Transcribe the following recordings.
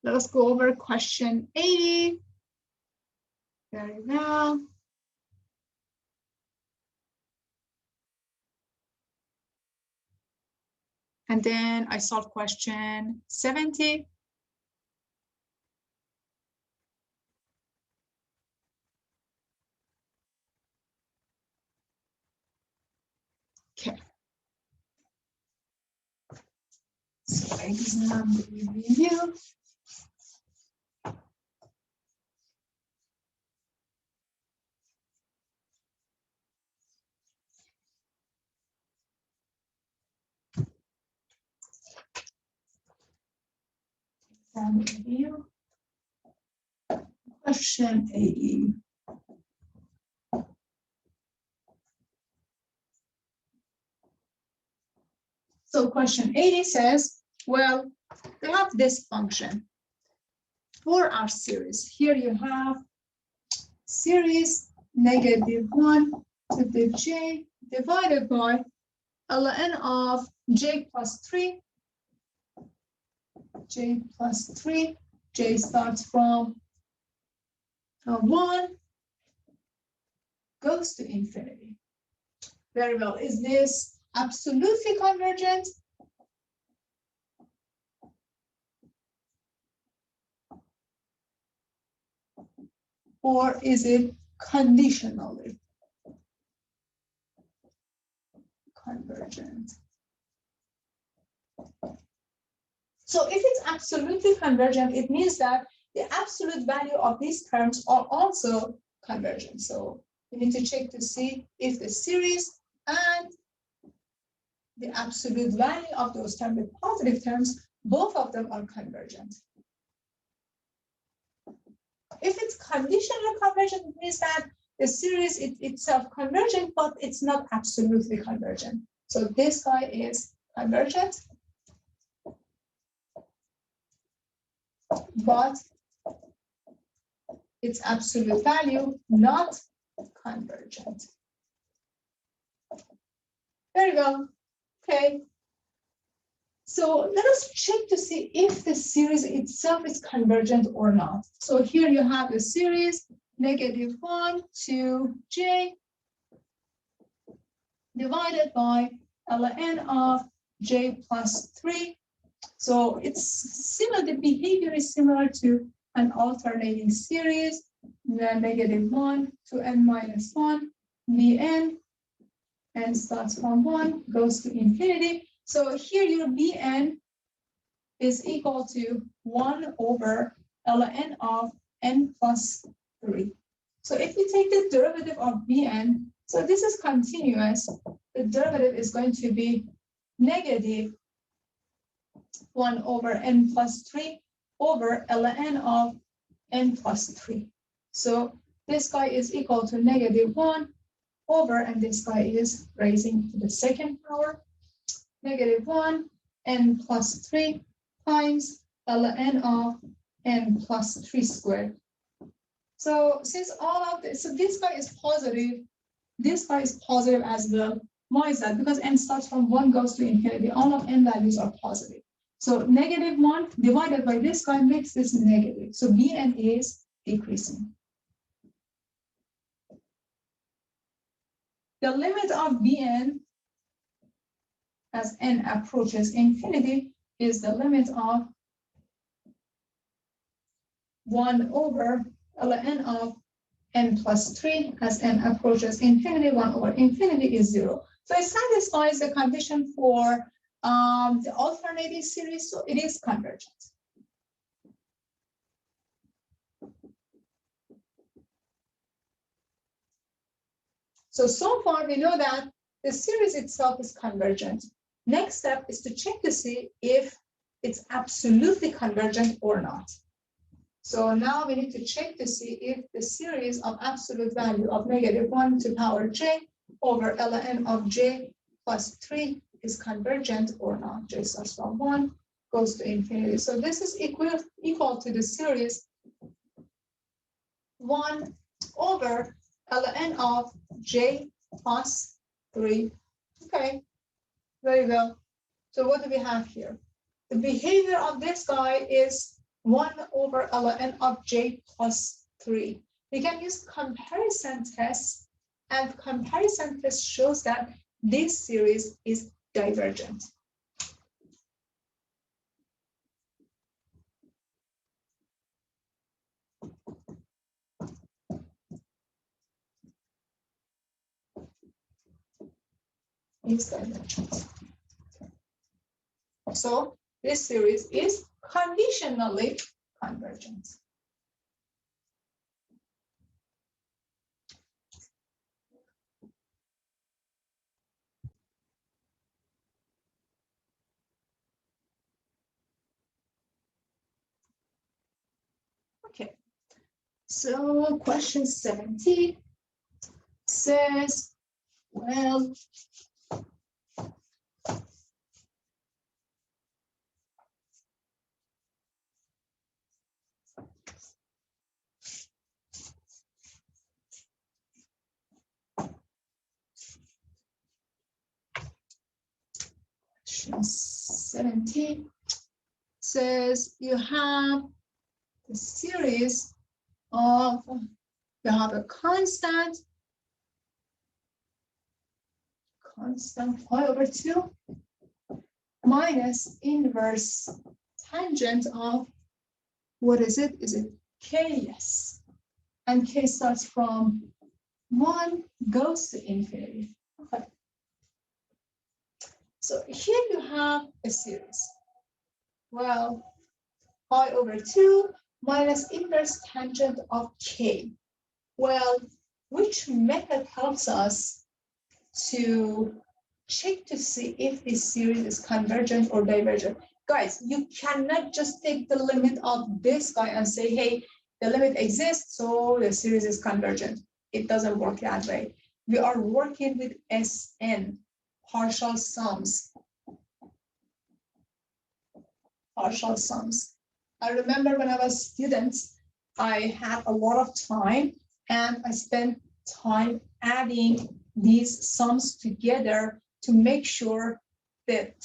Let us go over question 80. Very well. And then I solve question 70. Okay. So exam review. Exam review. Question 80. So question 80 says, well, we have this function for our series. Here you have series -1 to the j divided by ln of j plus 3. J plus 3. J starts from 1, goes to infinity. Very well. Is this absolutely convergent? Or is it conditionally convergent? So if it's absolutely convergent, it means that the absolute value of these terms are also convergent. So we need to check to see if the series and the absolute value of those terms, the positive terms, both of them are convergent. If it's conditional convergent, it means that the series itself convergent, but it's not absolutely convergent. So this guy is convergent, but its absolute value not convergent. Very well. Okay. So let us check to see if the series itself is convergent or not. So here you have the series -1 to j divided by ln of j plus 3. So it's similar, the behavior is similar to an alternating series, the -1 to n minus 1, Bn, n starts from 1, goes to infinity. So here your Bn is equal to 1 over ln of n plus 3. So if we take the derivative of Bn, so this is continuous, the derivative is going to be -1 over n plus 3 over ln of n plus 3. So this guy is equal to -1 over, and this guy is raising to the second power, -1 n plus 3 times ln of n plus 3 squared. So since all of this, so this guy is positive, this guy is positive as well. Why is that? Because n starts from 1 goes to infinity. All of n values are positive. So -1 divided by this guy makes this negative. So Bn is decreasing. The limit of Bn as n approaches infinity is the limit of 1 over ln of n plus 3 as n approaches infinity. 1 over infinity is 0. So it satisfies the condition for the alternating series, so it is convergent. So far we know that the series itself is convergent. Next step is to check to see if it's absolutely convergent or not. So now we need to check to see if the series of absolute value of -1 to power j over ln of j plus 3 is convergent or not. J starts from 1, goes to infinity. So this is equal to the series 1 over ln of j plus 3. Okay, very well. So what do we have here? The behavior of this guy is 1 over ln of j plus 3. We can use comparison tests, and comparison test shows that this series is divergent. Is divergent. So this series is conditionally convergent. Okay, so question 17 says, well, question 17 says you have the series of, you have a constant pi over 2 minus inverse tangent of, what is it? Is it k? Yes. And k starts from 1, goes to infinity. Okay. So here you have a series. Well, pi over 2 minus inverse tangent of k. Well, which method helps us to check to see if this series is convergent or divergent? Guys, you cannot just take the limit of this guy and say, hey, the limit exists, so the series is convergent. It doesn't work that way. We are working with SN, partial sums. Partial sums. I remember when I was a student, I had a lot of time and I spent time adding these sums together to make sure that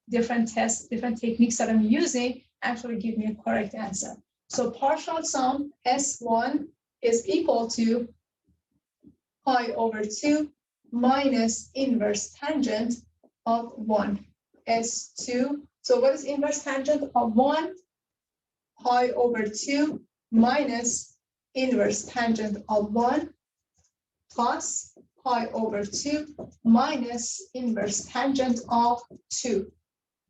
different techniques that I'm using actually give me a correct answer. So partial sum S1 is equal to pi over 2 minus inverse tangent of 1. S2. So what is inverse tangent of 1? Pi over 2 minus inverse tangent of 1 plus pi over 2 minus inverse tangent of 2.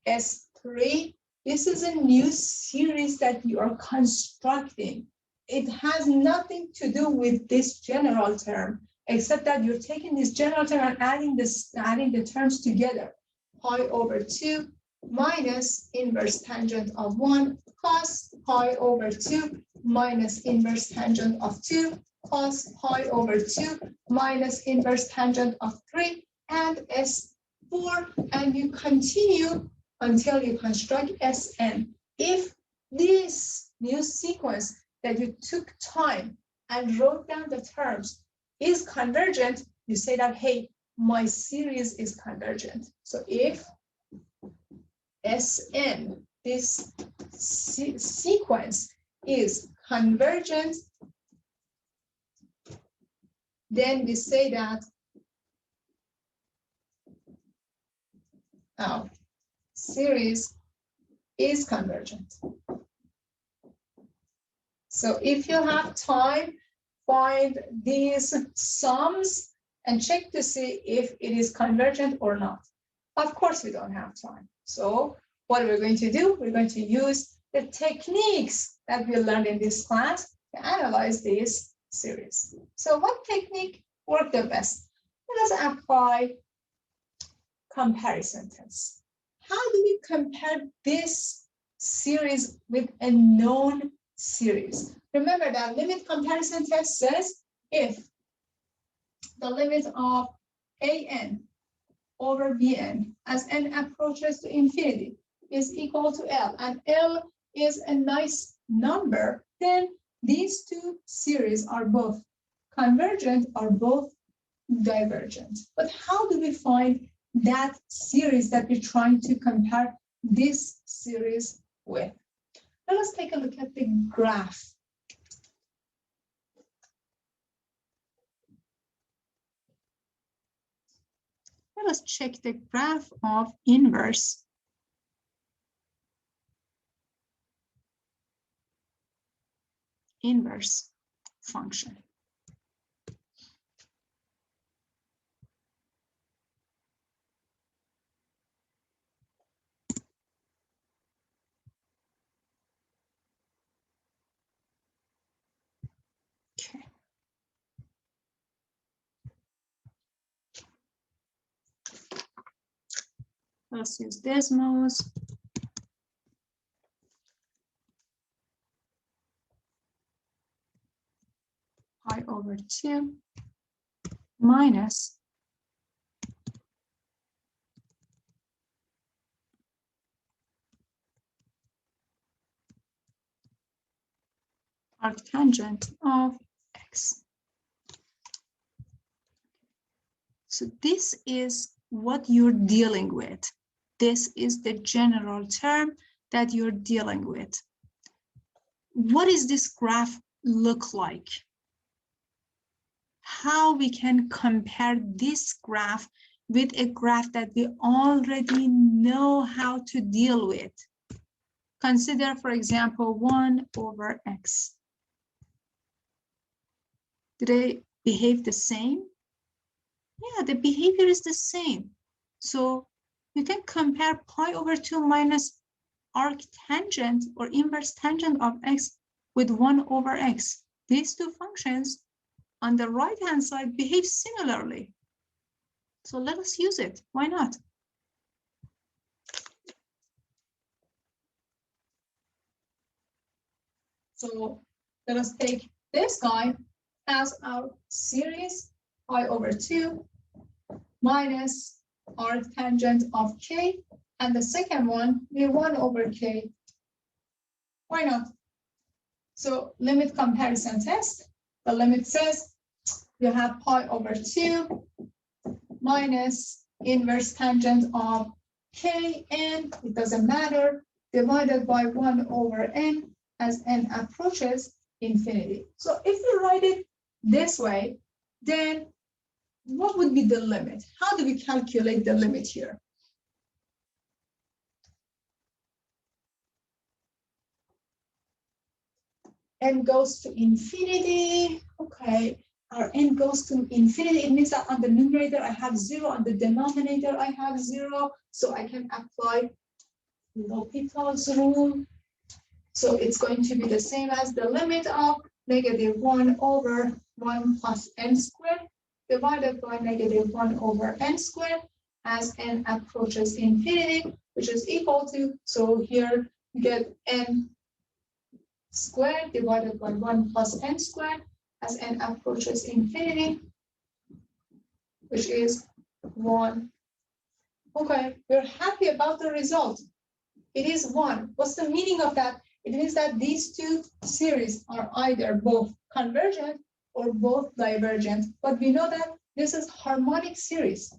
S3, this is a new series that you are constructing. It has nothing to do with this general term, except that you're taking this general term and adding the terms together. Pi over 2 minus inverse tangent of 1 plus pi over 2 minus inverse tangent of 2 plus pi over 2 minus inverse tangent of 3 and S4, and you continue until you construct Sn. If this new sequence that you took time and wrote down the terms is convergent, you say that, hey, my series is convergent. So if Sn, this sequence is convergent, then we say that our series is convergent. So if you have time, find these sums and check to see if it is convergent or not. Of course, we don't have time. So what we're going to do, we're going to use the techniques that we learned in this class to analyze this series. So what technique worked the best? Let us apply comparison tests. How do we compare this series with a known series? Remember that limit comparison test says if the limit of an over bn as n approaches to infinity is equal to L, and L is a nice number, then these two series are both convergent or both divergent. But how do we find that series that we're trying to compare this series with? Let us take a look at the graph. Let us check the graph of inverse function. Okay. Let's use Desmos. Pi over 2 minus arctangent of x. So this is what you're dealing with. This is the general term that you're dealing with. What does this graph look like? How we can compare this graph with a graph that we already know how to deal with? Consider, for example, 1 over x. Do they behave the same? Yeah, the behavior is the same. So you can compare pi over 2 minus arctangent or inverse tangent of x with 1 over x. These two functions on the right-hand side behave similarly. So let us use it. Why not? So let us take this guy as our series, pi over 2 minus arctangent of k, and the second one be 1 over k. Why not? So limit comparison test. The limit says you have pi over 2 minus inverse tangent of k, and it doesn't matter, divided by 1 over n as n approaches infinity. So if we write it this way, then what would be the limit? How do we calculate the limit here? N goes to infinity. Okay, our n goes to infinity. It means that on the numerator I have 0, on the denominator I have 0. So I can apply L'Hopital's rule. So it's going to be the same as the limit of negative 1 over 1 plus n squared divided by negative 1 over n squared as n approaches infinity, which is equal to, so here you get n squared divided by 1 plus n squared as n approaches infinity, which is 1. Okay, we're happy about the result. It is 1. What's the meaning of that? It means that these two series are either both convergent or both divergent, but we know that this is harmonic series.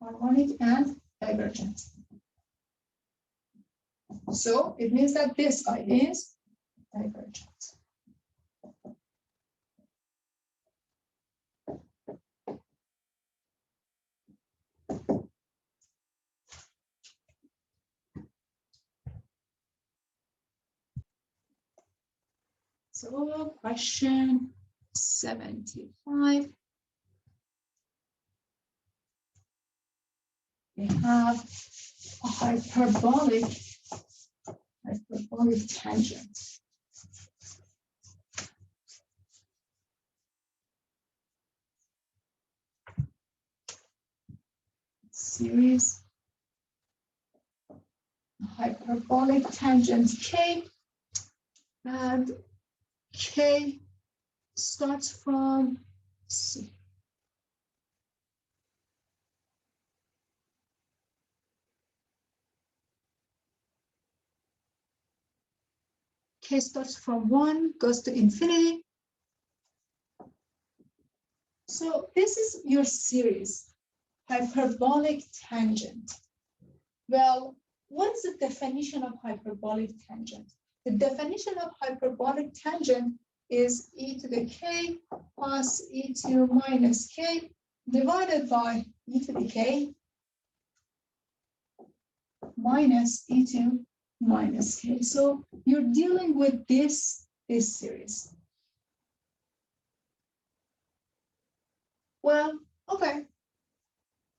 Harmonic and divergent. So it means that this guy is divergent. So question 75. We have a hyperbolic tangent. Series hyperbolic tangent k, and k starts from C. K starts from 1, goes to infinity. So this is your series, hyperbolic tangent. Well, What's the definition of hyperbolic tangent? The definition of hyperbolic tangent is e to the k plus e2 minus k divided by e to the k minus e2 minus k. So you're dealing with this series. Well, okay.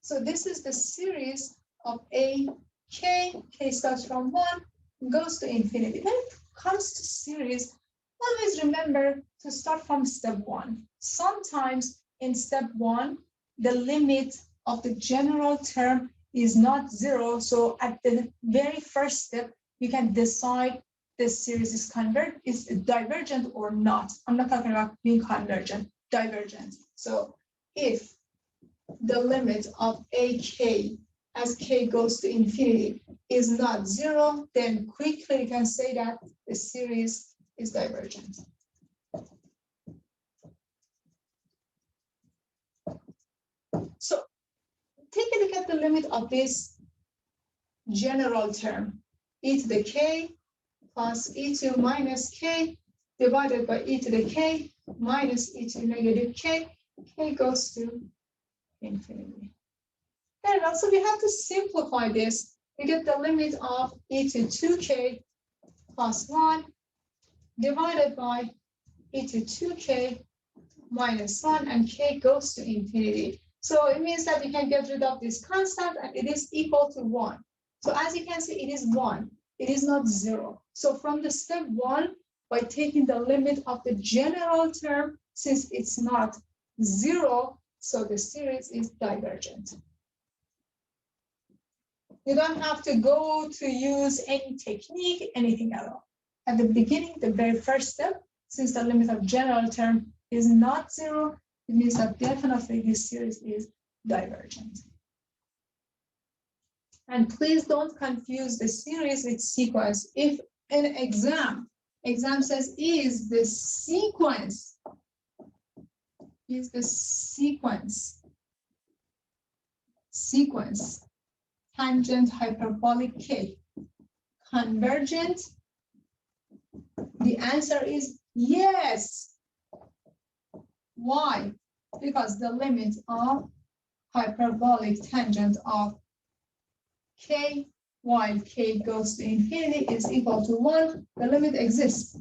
So this is the series of a k starts from 1, goes to infinity. When it comes to series, always remember to start from step 1. Sometimes in step 1, the limit of the general term is not 0. So at the very first step, you can decide this series is divergent or not. I'm not talking about being convergent, divergent. So if the limit of ak as k goes to infinity is not 0, then quickly you can say that the series is divergent. So take a look at the limit of this general term, e to the k plus e2 minus k divided by e to the k minus e to negative k. K goes to infinity. And also we have to simplify this. We get the limit of e to 2k plus 1 divided by e to 2k minus 1, and k goes to infinity. So it means that we can get rid of this constant, and it is equal to 1. So as you can see, it is 1. It is not 0. So from the step 1, by taking the limit of the general term, since it's not 0, so the series is divergent. You don't have to go to use any technique, anything at all. At the beginning, the very first step, since the limit of general term is not 0, it means that definitely this series is divergent. And please don't confuse the series with sequence. If an exam says is the sequence tangent hyperbolic k convergent, the answer is yes. Why? Because the limit of hyperbolic tangent of k while k goes to infinity is equal to 1. The limit exists.